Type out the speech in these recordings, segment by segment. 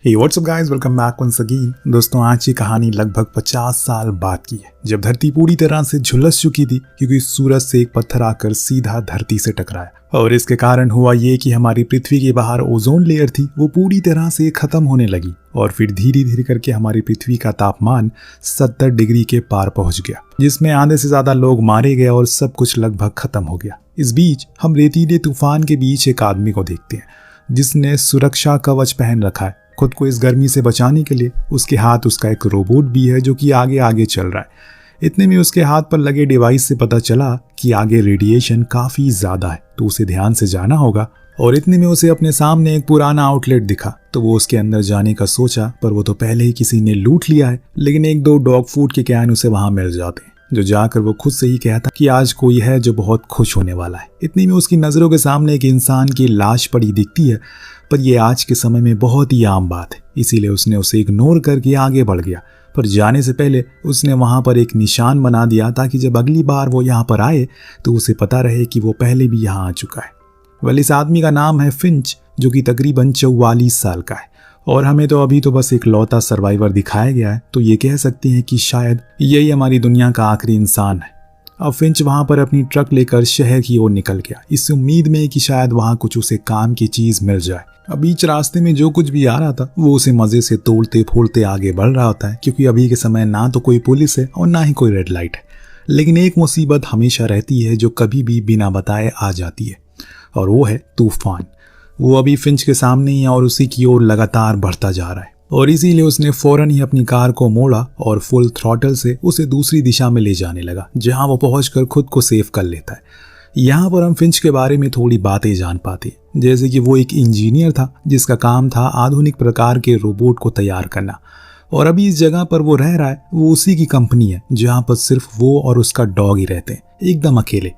हे what's up guys, welcome back once again. दोस्तों, आज की कहानी लगभग 50 साल बाद की है, जब धरती पूरी तरह से झुलस चुकी थी क्योंकि सूरज से एक पत्थर आकर सीधा धरती से टकराया। और इसके कारण हुआ ये कि हमारी पृथ्वी के बाहर ओजोन लेयर थी, वो पूरी तरह से खत्म होने लगी और फिर धीरे धीरे करके हमारी पृथ्वी का तापमान 70 डिग्री के पार पहुंच गया, जिसमें आधे से ज्यादा लोग मारे गए और सब कुछ लगभग खत्म हो गया। इस बीच हम रेतीले तूफान के बीच एक आदमी को देखते हैं जिसने सुरक्षा कवच पहन रखा है खुद को इस गर्मी से बचाने के लिए। उसके हाथ उसका एक रोबोट भी है जो कि आगे आगे चल रहा है। इतने में उसके हाथ पर लगे डिवाइस से पता चला कि आगे रेडिएशन काफी ज्यादा है, तो उसे ध्यान से जाना होगा। और इतने में उसे अपने सामने एक पुराना आउटलेट दिखा, तो वो उसके अंदर जाने का सोचा, पर वो तो पहले ही किसी ने लूट लिया है। लेकिन एक दो डॉग फूड के कैन उसे वहां मिल जाते हैं, जो जाकर वो खुद से ही कहता कि आज कोई है जो बहुत खुश होने वाला है। इतनी में उसकी नजरों के सामने एक इंसान की लाश पड़ी दिखती है, पर यह आज के समय में बहुत ही आम बात है, इसीलिए उसने उसे इग्नोर करके आगे बढ़ गया। पर जाने से पहले उसने वहां पर एक निशान बना दिया ताकि जब अगली बार वो यहाँ पर आए तो उसे पता रहे कि वो पहले भी यहाँ आ चुका है। वेल, इस आदमी का नाम है फिंच, जो कि तकरीबन 44 साल का है और हमें तो अभी तो बस एक लौता सर्वाइवर दिखाया गया है, तो ये कह सकते हैं कि शायद यही हमारी दुनिया का आखिरी इंसान है। अब फिंच वहां पर अपनी ट्रक लेकर शहर की ओर निकल गया, इस उम्मीद में कि शायद वहां कुछ उसे काम की चीज मिल जाए। अब बीच रास्ते में जो कुछ भी आ रहा था वो उसे मजे से तोड़ते फोड़ते आगे बढ़ रहा होता है, क्योंकि अभी के समय ना तो कोई पुलिस है और ना ही कोई रेड लाइट है। लेकिन एक मुसीबत हमेशा रहती है जो कभी भी बिना बताए आ जाती है, और वो है तूफान। वो अभी फिंच के सामने ही है और उसी की ओर लगातार बढ़ता जा रहा है, और इसीलिए उसने फौरन ही अपनी कार को मोड़ा और फुल थ्रॉटल से उसे दूसरी दिशा में ले जाने लगा, जहां वो पहुंचकर खुद को सेव कर लेता है। यहाँ पर हम फिंच के बारे में थोड़ी बातें जान पाते हैं, जैसे कि वो एक इंजीनियर था जिसका काम था आधुनिक प्रकार के रोबोट को तैयार करना, और अभी इस जगह पर वो रह रहा है वो उसी की कंपनी है जहाँ पर सिर्फ वो और उसका डॉग ही रहते हैं, एकदम अकेले।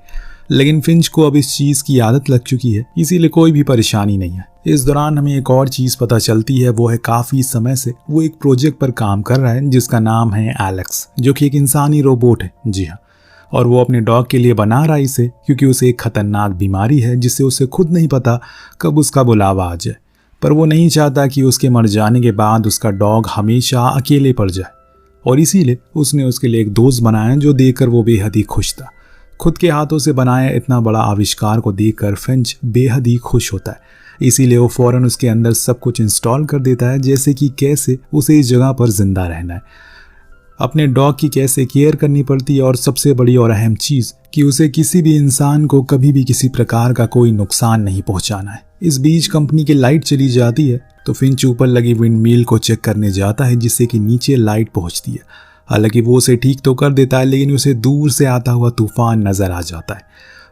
लेकिन फिंच को अब इस चीज की आदत लग चुकी है, इसीलिए कोई भी परेशानी नहीं है। इस दौरान हमें एक और चीज पता चलती है, वो है काफी समय से वो एक प्रोजेक्ट पर काम कर रहा है जिसका नाम है एलेक्स, जो कि एक इंसानी रोबोट है। जी हाँ, और वो अपने डॉग के लिए बना रहा है इसे, क्योंकि उसे एक खतरनाक बीमारी है जिससे उसे खुद नहीं पता कब उसका बुलावा आ जाए। पर वो नहीं चाहता कि उसके मर जाने के बाद उसका डॉग हमेशा अकेले पड़ जाए, और इसीलिए उसने उसके लिए एक दोस्त बनाया जो देखकर वो बेहद ही खुश था। खुद के हाथों से बनाया इतना बड़ा आविष्कार को देखकर फिंच बेहद ही खुश होता है, इसीलिए वो फौरन उसके अंदर सब कुछ इंस्टॉल कर देता है, जैसे कि कैसे उसे इस जगह पर जिंदा रहना है, अपने डॉग की कैसे केयर करनी पड़ती है, और सबसे बड़ी और अहम चीज कि उसे किसी भी इंसान को कभी भी किसी प्रकार का कोई नुकसान नहीं पहुंचाना है। इस बीच कंपनी की लाइट चली जाती है, तो फिंच ऊपर लगी विंड मिल को चेक करने जाता है जिससे कि नीचे लाइट पहुंचती है। हालांकि वो उसे ठीक तो कर देता है, लेकिन उसे दूर से आता हुआ तूफान नजर आ जाता है,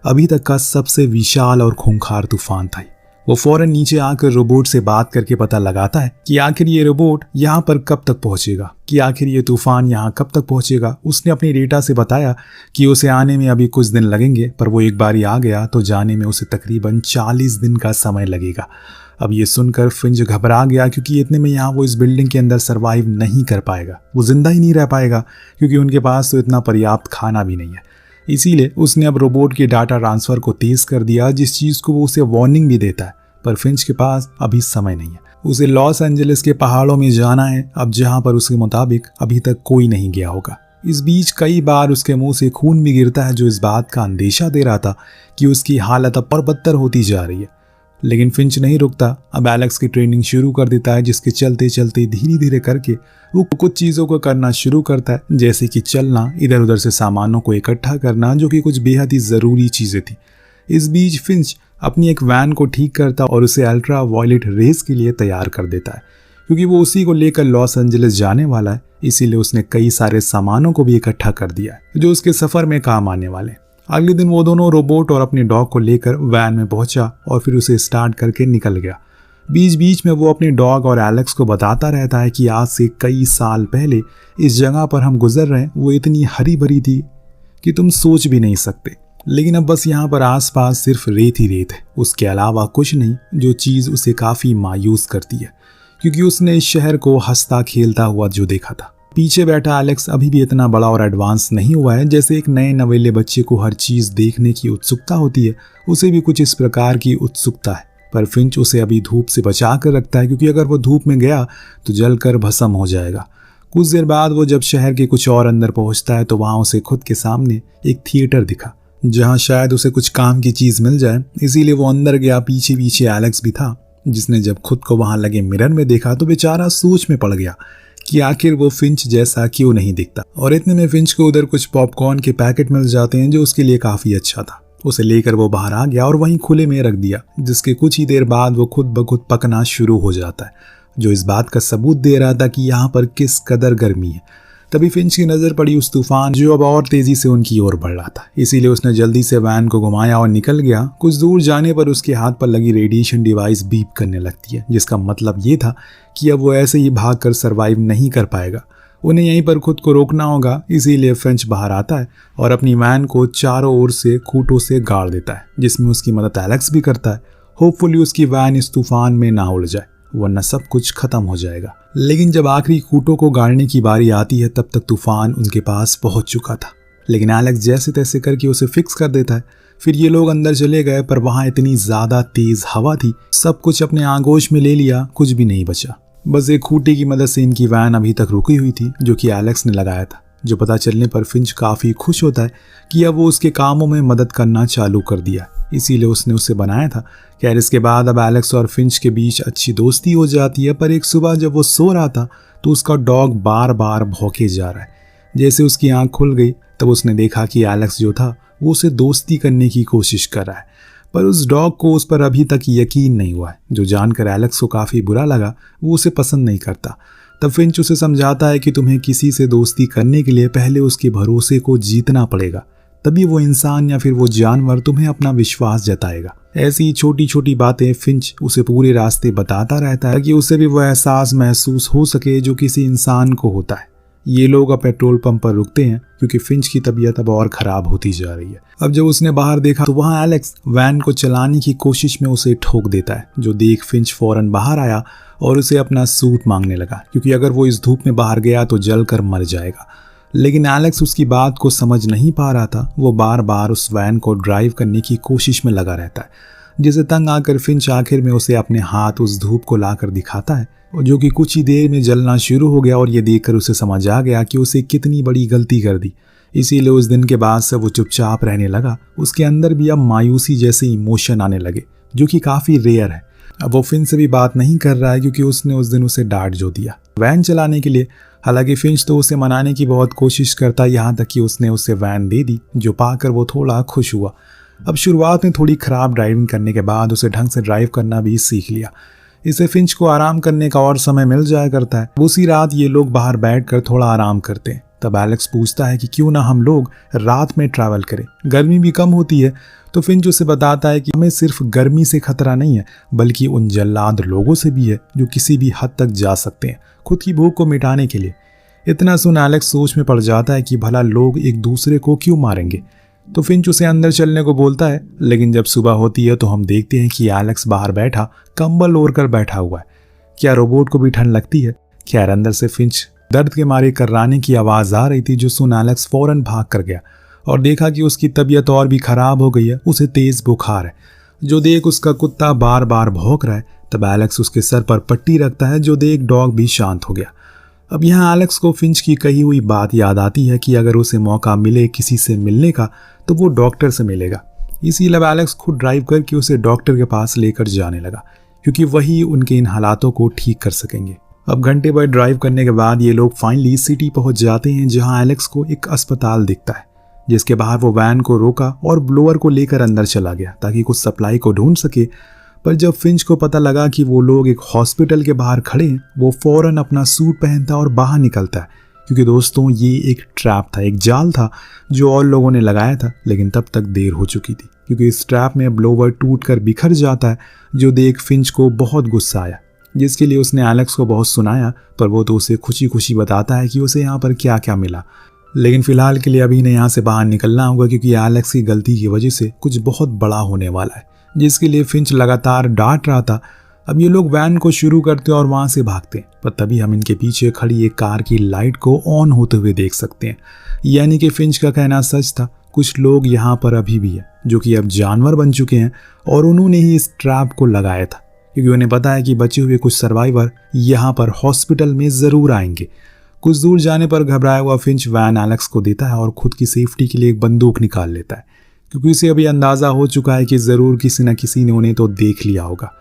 अभी तक का सबसे विशाल और खूंखार तूफान था। वो फौरन नीचे आकर रोबोट से बात करके पता लगाता है कि आखिर ये रोबोट यहाँ पर कब तक पहुंचेगा, कि आखिर ये तूफान यहाँ कब तक पहुंचेगा। उसने अपनी डेटा से बताया कि उसे आने में अभी कुछ दिन लगेंगे, पर वो एक बार ही आ गया तो जाने में उसे तकरीबन 40 दिन का समय लगेगा। अब ये सुनकर फिंच घबरा गया, क्योंकि इतने में यहाँ वो इस बिल्डिंग के अंदर सरवाइव नहीं कर पाएगा, वो जिंदा ही नहीं रह पाएगा, क्योंकि उनके पास तो इतना पर्याप्त खाना भी नहीं है। इसीलिए उसने अब रोबोट के डाटा ट्रांसफर को तेज कर दिया, जिस चीज को वो उसे वार्निंग भी देता है। पर फिंच के पास अभी समय नहीं है, उसे लॉस एंजलिस के पहाड़ों में जाना है, अब जहां पर उसके मुताबिक अभी तक कोई नहीं गया होगा। इस बीच कई बार उसके मुंह से खून भी गिरता है, जो इस बात का अंदेशा दे रहा था कि उसकी हालत अब और बदतर होती जा रही है। लेकिन फिंच नहीं रुकता, अब एलेक्स की ट्रेनिंग शुरू कर देता है, जिसके चलते चलते धीरे धीरे करके वो कुछ चीज़ों को करना शुरू करता है, जैसे कि चलना, इधर उधर से सामानों को इकट्ठा करना, जो कि कुछ बेहद ही ज़रूरी चीज़ें थी। इस बीच फिंच अपनी एक वैन को ठीक करता और उसे अल्ट्रा वायलेट रेस के लिए तैयार कर देता है, क्योंकि वो उसी को लेकर लॉस एंजलिस जाने वाला है। इसीलिए उसने कई सारे सामानों को भी इकट्ठा कर दिया है जो उसके सफ़र में काम आने वाले। अगले दिन वो दोनों रोबोट और अपने डॉग को लेकर वैन में पहुंचा और फिर उसे स्टार्ट करके निकल गया। बीच बीच में वो अपने डॉग और एलेक्स को बताता रहता है कि आज से कई साल पहले इस जगह पर हम गुजर रहे हैं, वो इतनी हरी भरी थी कि तुम सोच भी नहीं सकते। लेकिन अब बस यहाँ पर आसपास सिर्फ रेत ही रेत है, उसके अलावा कुछ नहीं, जो चीज़ उसे काफ़ी मायूस करती है, क्योंकि उसने इस शहर को हंसता खेलता हुआ जो देखा था। पीछे बैठा एलेक्स अभी भी इतना बड़ा और एडवांस नहीं हुआ है, जैसे एक नए नवेले बच्चे को हर चीज़ देखने की उत्सुकता होती है, उसे भी कुछ इस प्रकार की उत्सुकता है। पर फिंच उसे अभी धूप से बचा कर रखता है, क्योंकि अगर वो धूप में गया तो जलकर भस्म हो जाएगा। कुछ देर बाद वो जब शहर के कुछ और अंदर पहुंचता है तो वहां उसे खुद के सामने एक थिएटर दिखा, जहां शायद उसे कुछ काम की चीज मिल जाए। इसीलिए वो अंदर गया। पीछे पीछे एलेक्स भी था, जिसने जब खुद को वहां लगे मिरर में देखा तो बेचारा सोच में पड़ गया कि आखिर वो फिंच जैसा क्यों नहीं दिखता। और इतने में फिंच को उधर कुछ पॉपकॉर्न के पैकेट मिल जाते हैं, जो उसके लिए काफी अच्छा था। उसे लेकर वो बाहर आ गया और वहीं खुले में रख दिया, जिसके कुछ ही देर बाद वो खुद ब खुद पकना शुरू हो जाता है, जो इस बात का सबूत दे रहा था कि यहाँ पर किस कदर गर्मी है। तभी फिंच की नजर पड़ी उस तूफान जो अब और तेजी से उनकी ओर बढ़ रहा था। इसीलिए उसने जल्दी से वैन को घुमाया और निकल गया। कुछ दूर जाने पर उसके हाथ पर लगी रेडिएशन डिवाइस बीप करने लगती है, जिसका मतलब ये था कि अब वो ऐसे ही भागकर सरवाइव नहीं कर पाएगा। उन्हें यहीं पर खुद को रोकना होगा। इसीलिए फिंच बाहर आता है और अपनी वैन को चारों ओर से खूंटों से गाड़ देता है, जिसमें उसकी मदद एलेक्स भी करता है। होपफुली उसकी वैन इस तूफान में ना उड़ जाए, वरना सब कुछ खत्म हो जाएगा। लेकिन जब आखिरी खूंटों को गाड़ने की बारी आती है तब तक तूफान उनके पास पहुंच चुका था। लेकिन एलेक्स जैसे तैसे करके उसे फिक्स कर देता है। फिर ये लोग अंदर चले गए, पर वहां इतनी ज्यादा तेज हवा थी, सब कुछ अपने आगोश में ले लिया, कुछ भी नहीं बचा। बस एक खूंटे की मदद से इनकी वैन अभी तक रुकी हुई थी, जो कि एलेक्स ने लगाया था। जो पता चलने पर फिंच काफी खुश होता है कि अब वो उसके कामों में मदद करना चालू कर दिया। इसीलिए उसने उसे बनाया था। खैर, इसके बाद अब एलेक्स और फिंच के बीच अच्छी दोस्ती हो जाती है। पर एक सुबह जब वो सो रहा था तो उसका डॉग बार बार भौंके जा रहा है। जैसे उसकी आंख खुल गई तब उसने देखा कि एलेक्स जो था वो उसे दोस्ती करने की कोशिश कर रहा है, पर उस डॉग को उस पर अभी तक यकीन नहीं हुआ है। जो जानकर एलेक्स को काफ़ी बुरा लगा, वो उसे पसंद नहीं करता। तब फिंच उसे समझाता है कि तुम्हें किसी से दोस्ती करने के लिए पहले उसके भरोसे को जीतना पड़ेगा, तभी वो इंसान या फिर वो जानवर तुम्हें अपना विश्वास जताएगा। ऐसी छोटी छोटी बातें फिंच उसे पूरे रास्ते बताता रहता है कि उसे भी वो एहसास महसूस हो सके जो किसी इंसान को होता है। ये लोग अब पेट्रोल पंप पर रुकते हैं, क्योंकि फिंच की तबीयत अब और खराब होती जा रही है। अब जब उसने बाहर देखा तो वहां एलेक्स वैन को चलाने की कोशिश में उसे ठोक देता है। जो देख फिंच फौरन बाहर आया और उसे अपना सूट मांगने लगा, क्योंकि अगर वो इस धूप में बाहर गया तो जलकर मर जाएगा। लेकिन एलेक्स उसकी बात को समझ नहीं पा रहा था। वो बार बार उस वैन को ड्राइव करने की कोशिश में लगा रहता है, जिसे तंग आकर फिंच आखिर में उसे अपने हाथ उस धूप को लाकर दिखाता है, जो कि कुछ ही देर में जलना शुरू हो गया। और ये देखकर उसे समझ आ गया कि उसे कितनी बड़ी गलती कर दी। इसीलिए उस दिन के बाद से वो चुपचाप रहने लगा। उसके अंदर भी अब मायूसी जैसे इमोशन आने लगे, जो कि काफ़ी रेयर है। अब वो फिंच से भी बात नहीं कर रहा है, क्योंकि उसने उस दिन उसे डांट जो दिया वैन चलाने के लिए। हालांकि फिंच तो उसे मनाने की बहुत कोशिश करता, यहाँ तक कि उसने उसे वैन दे दी, जो पाकर वो थोड़ा खुश हुआ। अब शुरुआत में थोड़ी खराब ड्राइविंग करने के बाद उसे ढंग से ड्राइव करना भी सीख लिया। इससे फिंच को आराम करने का और समय मिल जाया करता है। उसी रात ये लोग बाहर बैठकर थोड़ा आराम करते हैं। तब एलेक्स पूछता है कि क्यों ना हम लोग रात में ट्रैवल करें, गर्मी भी कम होती है। तो फिंच उसे बताता है कि हमें सिर्फ गर्मी से खतरा नहीं है, बल्कि उन जल्लाद लोगों से भी है जो किसी भी हद तक जा सकते हैं खुद की भूख को मिटाने के लिए। इतना सुन एलेक्स सोच में पड़ जाता है कि भला लोग एक दूसरे को क्यों मारेंगे। तो फिंच उसे अंदर चलने को बोलता है। लेकिन जब सुबह होती है तो हम देखते हैं कि एलेक्स बाहर बैठा कंबल ओढ़ कर बैठा हुआ है। क्या रोबोट को भी ठंड लगती है? खैर, अंदर से फिंच दर्द के मारे कर्राने की आवाज आ रही थी, जो सुन एलेक्स फौरन भाग कर गया और देखा कि उसकी तबीयत और भी खराब हो गई है। उसे तेज बुखार है। जो देख उसका कुत्ता बार बार भौंक रहा है। तब एलेक्स उसके सर पर पट्टी रखता है, जो देख डॉग भी शांत हो गया। अब यहाँ एलेक्स को फिंच की कही हुई बात याद आती है कि अगर उसे मौका मिले किसी से मिलने का तो वो डॉक्टर से मिलेगा। इसीलिए अब एलेक्स खुद ड्राइव करके उसे डॉक्टर के पास लेकर जाने लगा, क्योंकि वही उनके इन हालातों को ठीक कर सकेंगे। अब घंटे भर ड्राइव करने के बाद ये लोग फाइनली सिटी पहुंच जाते हैं, जहां एलेक्स को एक अस्पताल दिखता है, जिसके बाहर वो वैन को रोका और ब्लोअर को लेकर अंदर चला गया ताकि कुछ सप्लाई को ढूंढ सके। पर जब फिंच को पता लगा कि वो लोग एक हॉस्पिटल के बाहर खड़े हैं, वो फौरन अपना सूट पहनता और बाहर निकलता है, क्योंकि दोस्तों ये एक ट्रैप था, एक जाल था जो और लोगों ने लगाया था। लेकिन तब तक देर हो चुकी थी, क्योंकि इस ट्रैप में ब्लोवर टूटकर बिखर जाता है, जो देख फिंच को बहुत गुस्सा आया, जिसके लिए उसने एलेक्स को बहुत सुनाया। पर वो तो उसे खुशी खुशी बताता है कि उसे यहाँ पर क्या क्या मिला। लेकिन फिलहाल के लिए अभी ने यहाँ से बाहर निकलना होगा, क्योंकि एलेक्स की गलती की वजह से कुछ बहुत बड़ा होने वाला है, जिसके लिए फिंच लगातार डांट रहा था। अब ये लोग वैन को शुरू करते और वहां से भागते हैं, पर तभी हम इनके पीछे खड़ी एक कार की लाइट को ऑन होते हुए देख सकते हैं। यानी कि फिंच का कहना सच था, कुछ लोग यहाँ पर अभी भी हैं जो कि अब जानवर बन चुके हैं और उन्होंने ही इस ट्रैप को लगाया था, क्योंकि उन्हें पता है कि बचे हुए कुछ सर्वाइवर यहाँ पर हॉस्पिटल में ज़रूर आएंगे। कुछ दूर जाने पर घबराया हुआ फिंच वैन एलेक्स को देता है और खुद की सेफ्टी के लिए एक बंदूक निकाल लेता है, क्योंकि उसे अभी अंदाज़ा हो चुका है कि ज़रूर किसी न किसी ने उन्हें तो देख लिया होगा।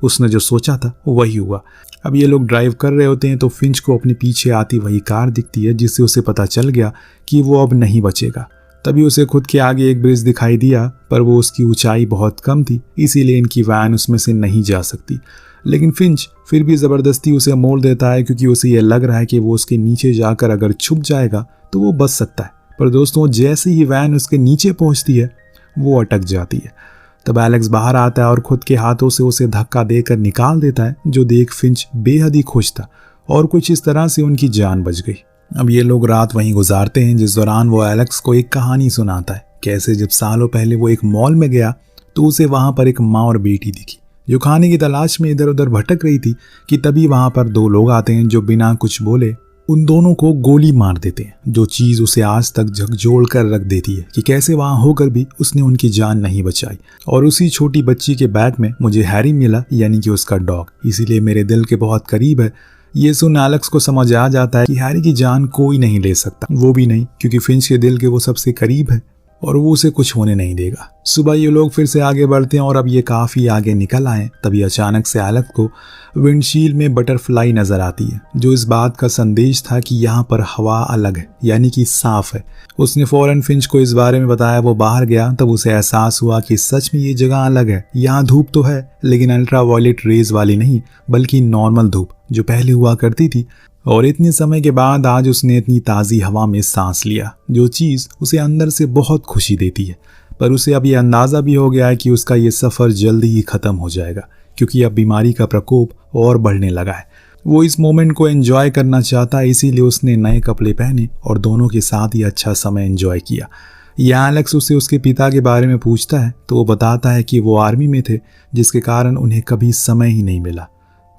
उसने जो सोचा था वही हुआ। अब ये लोग ड्राइव कर रहे होते हैं तो फिंच को अपने पीछे आती वही कार दिखती है, जिससे उसे पता चल गया कि वो अब नहीं बचेगा। तभी उसे खुद के आगे एक ब्रिज दिखाई दिया, पर वो उसकी ऊंचाई बहुत कम थी, इसीलिए इनकी वैन उसमें से नहीं जा सकती। लेकिन फिंच फिर भी ज़बरदस्ती उसे मोड़ देता है, क्योंकि उसे यह लग रहा है कि वो उसके नीचे जाकर अगर छुप जाएगा तो वो बच सकता है। पर दोस्तों, जैसे ही वैन उसके नीचे पहुंचती है वो अटक जाती है। तब एलेक्स बाहर आता है और खुद के हाथों से उसे धक्का देकर निकाल देता है, जो देख फिंच बेहद ही खुश था और कुछ इस तरह से उनकी जान बच गई। अब ये लोग रात वहीं गुजारते हैं, जिस दौरान वो एलेक्स को एक कहानी सुनाता है, कैसे जब सालों पहले वो एक मॉल में गया तो उसे वहां पर एक माँ और बेटी दिखी जो खाने की तलाश में इधर उधर भटक रही थी कि तभी वहां पर दो लोग आते हैं जो बिना कुछ बोले उन दोनों को गोली मार देते हैं, जो चीज़ उसे आज तक झकझोर कर रख देती है कि कैसे वहां होकर भी उसने उनकी जान नहीं बचाई। और उसी छोटी बच्ची के बैग में मुझे हैरी मिला, यानी कि उसका डॉग, इसीलिए मेरे दिल के बहुत करीब है। ये सुन एलेक्स को समझ आ जाता है कि हैरी की जान कोई नहीं ले सकता, वो भी नहीं क्योंकि फिंच के दिल के वो सबसे करीब है और वो उसे कुछ होने नहीं देगा। सुबह ये लोग फिर से आगे बढ़ते हैं और अब ये काफ़ी आगे निकल आए, तभी अचानक से एलेक्स को विंडशील्ड में बटरफ्लाई नजर आती है, जो इस बात का संदेश था कि यहाँ पर हवा अलग है, यानी कि साफ है। उसने फौरन फिंच को इस बारे में बताया। वो बाहर गया तब उसे एहसास हुआ कि सच में ये जगह अलग है। यहाँ धूप तो है, लेकिन अल्ट्रावायलेट रेज वाली नहीं, बल्कि नॉर्मल धूप जो पहले हुआ करती थी। और इतने समय के बाद आज उसने इतनी ताज़ी हवा में सांस लिया, जो चीज़ उसे अंदर से बहुत खुशी देती है। पर उसे अब ये अंदाज़ा भी हो गया है कि उसका ये सफ़र जल्दी ही ख़त्म हो जाएगा, क्योंकि अब बीमारी का प्रकोप और बढ़ने लगा है। वो इस मोमेंट को एंजॉय करना चाहता है, इसीलिए उसने नए कपड़े पहने और दोनों के साथ ही अच्छा समय एंजॉय किया। यहाँ एलेक्स उससे उसके पिता के बारे में पूछता है तो वो बताता है कि वो आर्मी में थे, जिसके कारण उन्हें कभी समय ही नहीं मिला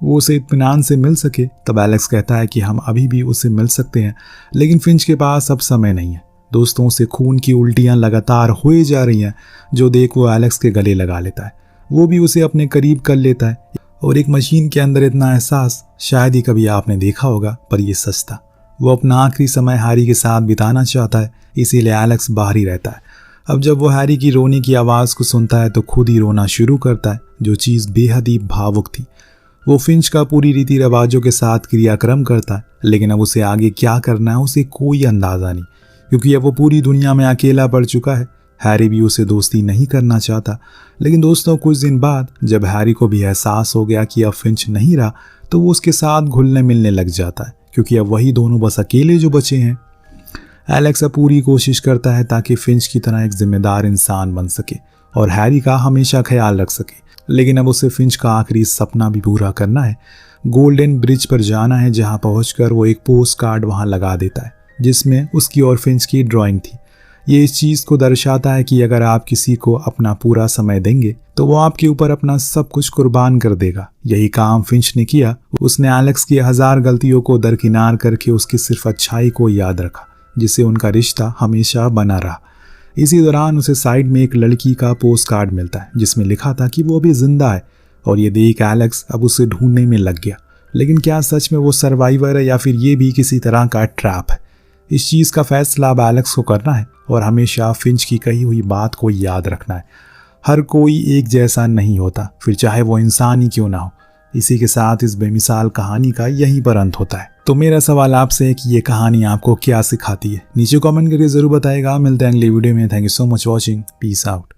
वो उसे इत्मीनान से मिल सके। तब एलेक्स कहता है कि हम अभी भी उसे मिल सकते हैं, लेकिन फिंच के पास अब समय नहीं है। दोस्तों से खून की उल्टियां लगातार हुए जा रही हैं, जो देख वो एलेक्स के गले लगा लेता है। वो भी उसे अपने करीब कर लेता है और एक मशीन के अंदर इतना एहसास शायद ही कभी आपने देखा होगा, पर यह सच था। वो अपना आखिरी समय हैरी के साथ बिताना चाहता है, इसीलिए एलेक्स बाहर ही रहता है। अब जब वो हैरी की रोने की आवाज़ को सुनता है तो खुद ही रोना शुरू करता है, जो चीज़ बेहद ही भावुक थी। वो फिंच का पूरी रीति रिवाजों के साथ क्रियाक्रम करता है, लेकिन अब उसे आगे क्या करना है उसे कोई अंदाज़ा नहीं, क्योंकि अब वो पूरी दुनिया में अकेला पड़ चुका है। हैरी भी उसे दोस्ती नहीं करना चाहता। लेकिन दोस्तों, कुछ दिन बाद जब हैरी को भी एहसास हो गया कि अब फिंच नहीं रहा, तो वो उसके साथ घुलने मिलने लग जाता है, क्योंकि अब वही दोनों बस अकेले जो बचे हैं। एलेक्स अब पूरी कोशिश करता है ताकि फिंच की तरह एक जिम्मेदार इंसान बन सके और हैरी का हमेशा ख्याल रख सके। लेकिन अब उसे फिंच का आखिरी सपना भी पूरा करना है। गोल्डन ब्रिज पर जाना है, जहां पहुंचकर वो एक पोस्ट कार्ड वहां लगा देता है, जिसमें उसकी और फिंच की ड्राइंग थी। ये इस चीज़ को दर्शाता है कि अगर आप किसी को अपना पूरा समय देंगे तो वो आपके ऊपर अपना सब कुछ कुर्बान कर देगा। यही काम फिंच ने किया। उसने एलेक्स की 1000 गलतियों को दरकिनार करके उसकी सिर्फ अच्छाई को याद रखा, जिससे उनका रिश्ता हमेशा बना रहा। इसी दौरान उसे साइड में एक लड़की का पोस्ट कार्ड मिलता है, जिसमें लिखा था कि वो अभी जिंदा है। और ये देख एलेक्स अब उसे ढूंढने में लग गया। लेकिन क्या सच में वो सर्वाइवर है या फिर ये भी किसी तरह का ट्रैप है? इस चीज़ का फैसला अब एलेक्स को करना है और हमेशा फिंच की कही हुई बात को याद रखना है। हर कोई एक जैसा नहीं होता, फिर चाहे वो इंसान ही क्यों ना हो। इसी के साथ इस बेमिसाल कहानी का यहीं पर अंत होता है। तो मेरा सवाल आपसे है कि ये कहानी आपको क्या सिखाती है? नीचे कमेंट करके जरूर बताएगा। मिलते हैं अगली वीडियो में। Thank you so much watching. Peace out.